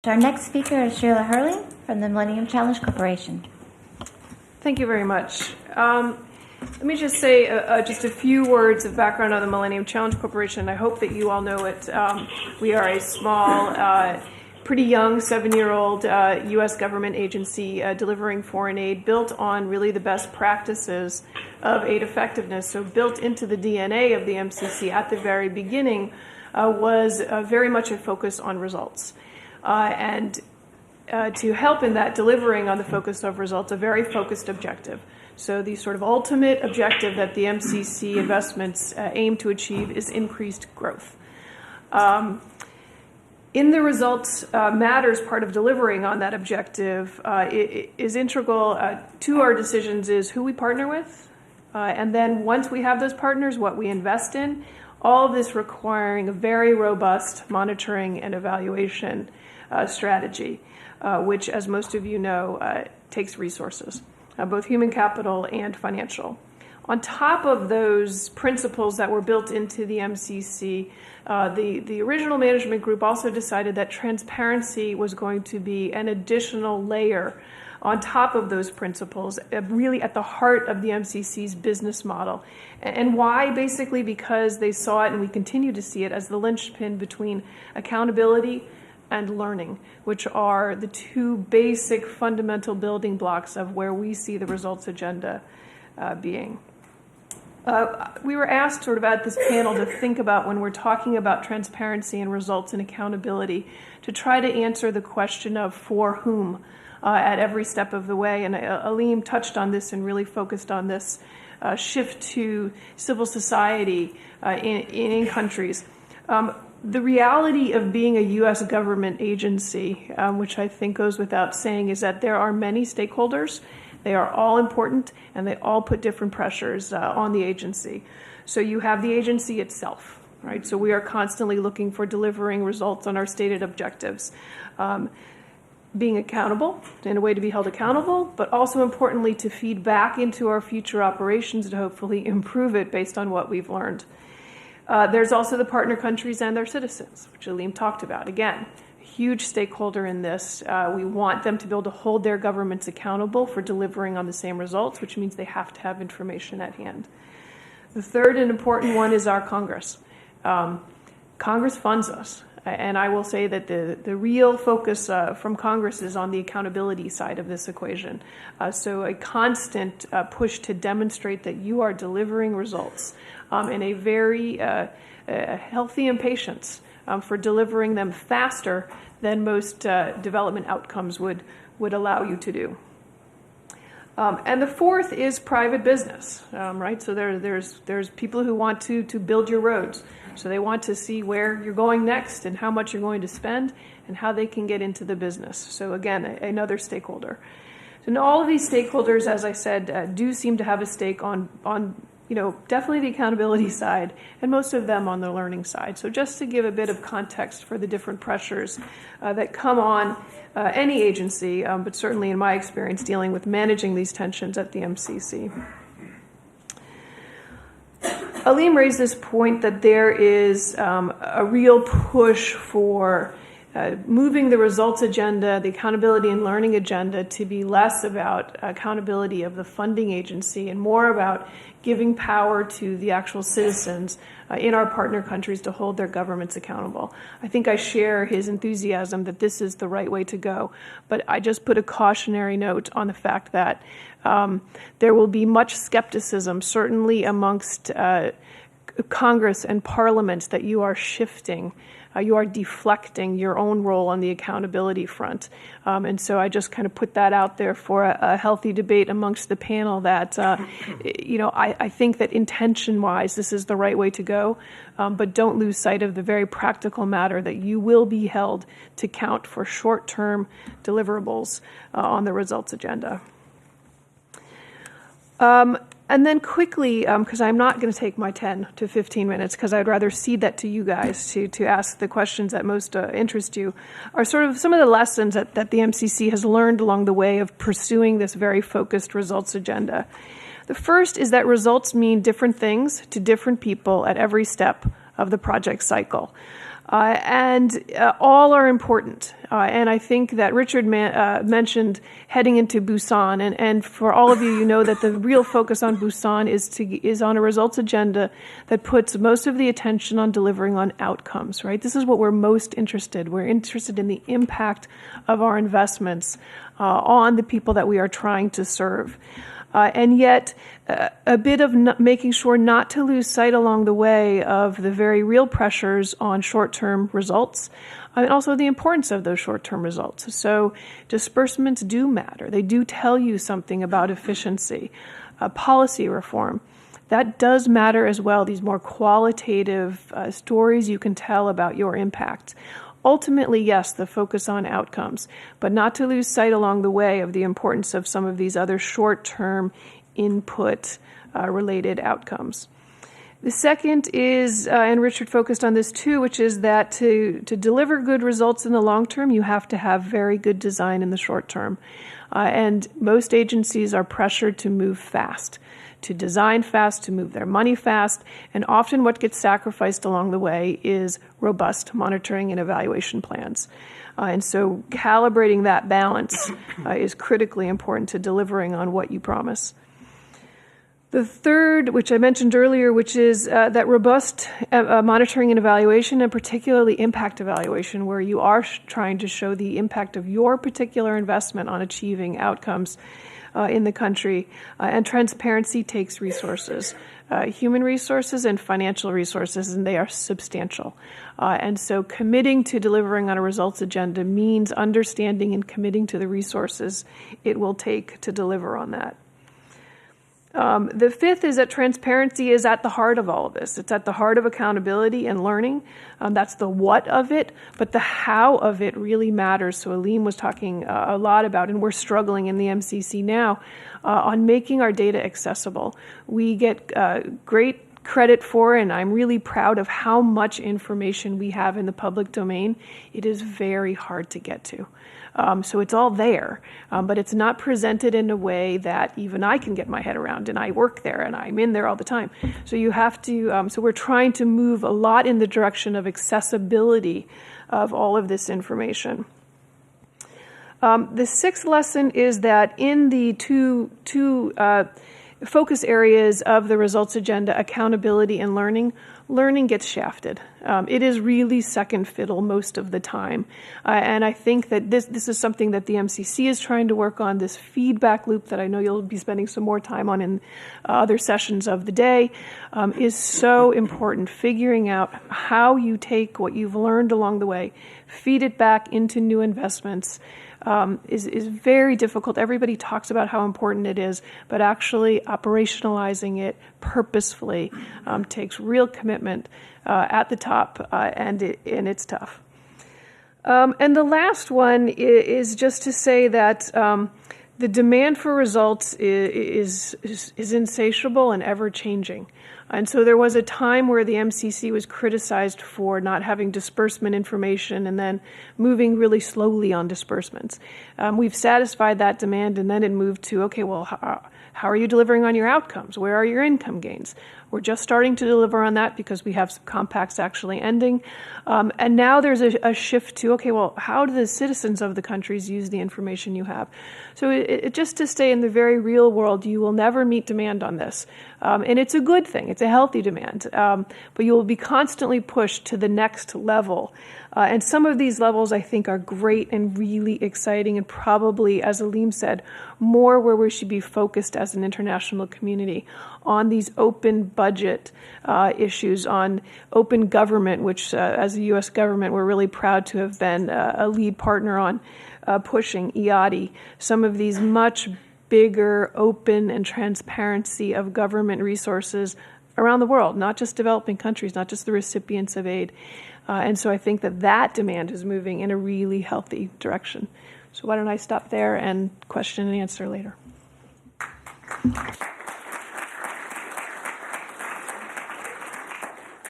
Our next speaker is Sheila Herrling from the Millennium Challenge Corporation. Thank you very much. Let me just say just a few words of background on the Millennium Challenge Corporation. I hope that you all know it. We are a small, pretty young 7-year-old U.S. government agency delivering foreign aid built on really the best practices of aid effectiveness. So built into the DNA of the MCC at the very beginning was very much a focus on results. And to help in that, delivering on the focus of results, a very focused objective. So the sort of ultimate objective that the MCC investments aim to achieve is increased growth. In the results matters part of delivering on that objective is integral to our decisions is who we partner with, and then once we have those partners, what we invest in, all of this requiring a very robust monitoring and evaluation strategy, which, as most of you know, takes resources, both human capital and financial. On top of those principles that were built into the MCC, the original management group also decided that transparency was going to be an additional layer on top of those principles, really at the heart of the MCC's business model. And why? Basically because they saw it, and we continue to see it, as the linchpin between accountability and learning, which are the two basic fundamental building blocks of where we see the results agenda being. We were asked sort of at this panel to think about when we're talking about transparency and results and accountability, to try to answer the question of for whom at every step of the way. And Aleem touched on this and really focused on this shift to civil society in countries. The reality of being a U.S. government agency, which I think goes without saying, is that there are many stakeholders. They are all important, and they all put different pressures on the agency. So you have the agency itself, right? So we are constantly looking for delivering results on our stated objectives. Being accountable, in a way to be held accountable, but also importantly to feed back into our future operations to hopefully improve it based on what we've learned. There's also the partner countries and their citizens, which Aleem talked about. Again, a huge stakeholder in this. We want them to be able to hold their governments accountable for delivering on the same results, which means they have to have information at hand. The third and important one is our Congress. Congress funds us. And I will say that the real focus from Congress is on the accountability side of this equation. So a constant push to demonstrate that you are delivering results and a very healthy impatience for delivering them faster than most development outcomes would allow you to do. And the fourth is private business, right? So there's people who want to build your roads. So they want to see where you're going next and how much you're going to spend and how they can get into the business. So again, another stakeholder. So all of these stakeholders, as I said, do seem to have a stake on definitely the accountability side, and most of them on the learning side. So just to give a bit of context for the different pressures that come on any agency, but certainly in my experience dealing with managing these tensions at the MCC. Aleem raised this point that there is a real push for moving the results agenda, the accountability and learning agenda, to be less about accountability of the funding agency and more about giving power to the actual citizens in our partner countries to hold their governments accountable. I think I share his enthusiasm that this is the right way to go, but I just put a cautionary note on the fact that there will be much skepticism, certainly amongst Congress and Parliament, that you are shifting, you are deflecting your own role on the accountability front. And so I just kind of put that out there for a healthy debate amongst the panel that, I think that intention-wise this is the right way to go, but don't lose sight of the very practical matter that you will be held to account for short-term deliverables on the results agenda. And then quickly, because I'm not going to take my 10 to 15 minutes, because I'd rather cede that to you guys to ask the questions that most interest you, are sort of some of the lessons that the MCC has learned along the way of pursuing this very focused results agenda. The first is that results mean different things to different people at every step of the project cycle. and all are important. And I think that Richard mentioned heading into Busan, and for all of you, you know that the real focus on Busan is on a results agenda that puts most of the attention on delivering on outcomes, right? This is what we're most interested. We're interested in the impact of our investments on the people that we are trying to serve. And yet, a bit of making sure not to lose sight along the way of the very real pressures on short-term results, and also the importance of those short-term results. So disbursements do matter. They do tell you something about efficiency, policy reform. That does matter as well, these more qualitative stories you can tell about your impact. Ultimately, yes, the focus on outcomes, but not to lose sight along the way of the importance of some of these other short-term input-related outcomes. The second is, and Richard focused on this too, which is that to deliver good results in the long term, you have to have very good design in the short term. And most agencies are pressured to move fast, to design fast, to move their money fast, and often what gets sacrificed along the way is robust monitoring and evaluation plans. And so calibrating that balance is critically important to delivering on what you promise. The third, which I mentioned earlier, which is that robust monitoring and evaluation, and particularly impact evaluation, where you are trying to show the impact of your particular investment on achieving outcomes in the country. And transparency takes resources, human resources and financial resources, and they are substantial. And so committing to delivering on a results agenda means understanding and committing to the resources it will take to deliver on that. The fifth is that transparency is at the heart of all of this. It's at the heart of accountability and learning. That's the what of it, but the how of it really matters. So Aleem was talking a lot about, and we're struggling in the MCC now, on making our data accessible. We get great credit for, and I'm really proud of how much information we have in the public domain. It is very hard to get to. So it's all there, but it's not presented in a way that even I can get my head around, and I work there and I'm in there all the time. So you have to, so we're trying to move a lot in the direction of accessibility of all of this information. The sixth lesson is that in the two focus areas of the results agenda, accountability and learning gets shafted. It is really second fiddle most of the time. And I think that this is something that the MCC is trying to work on, this feedback loop that I know you'll be spending some more time on in other sessions of the day, is so important. Figuring out how you take what you've learned along the way, feed it back into new investments, is very difficult. Everybody talks about how important it is, but actually operationalizing it purposefully takes real commitment at the top, and it's tough. And the last one is just to say that the demand for results is insatiable and ever-changing. And so there was a time where the MCC was criticized for not having disbursement information and then moving really slowly on disbursements. We've satisfied that demand, and then it moved to, okay, well, how are you delivering on your outcomes? Where are your income gains? We're just starting to deliver on that because we have some compacts actually ending. And now there's a shift to, okay, well, how do the citizens of the countries use the information you have? So just to stay in the very real world, you will never meet demand on this. And it's a good thing. It's a healthy demand. But you will be constantly pushed to the next level. And some of these levels, I think, are great and really exciting, and probably, as Aleem said, more where we should be focused as an international community on these open budget issues, on open government, which as the U.S. government, we're really proud to have been a lead partner on pushing EADI, some of these much bigger open and transparency of government resources around the world, not just developing countries, not just the recipients of aid. And so I think that demand is moving in a really healthy direction. So why don't I stop there and question and answer later.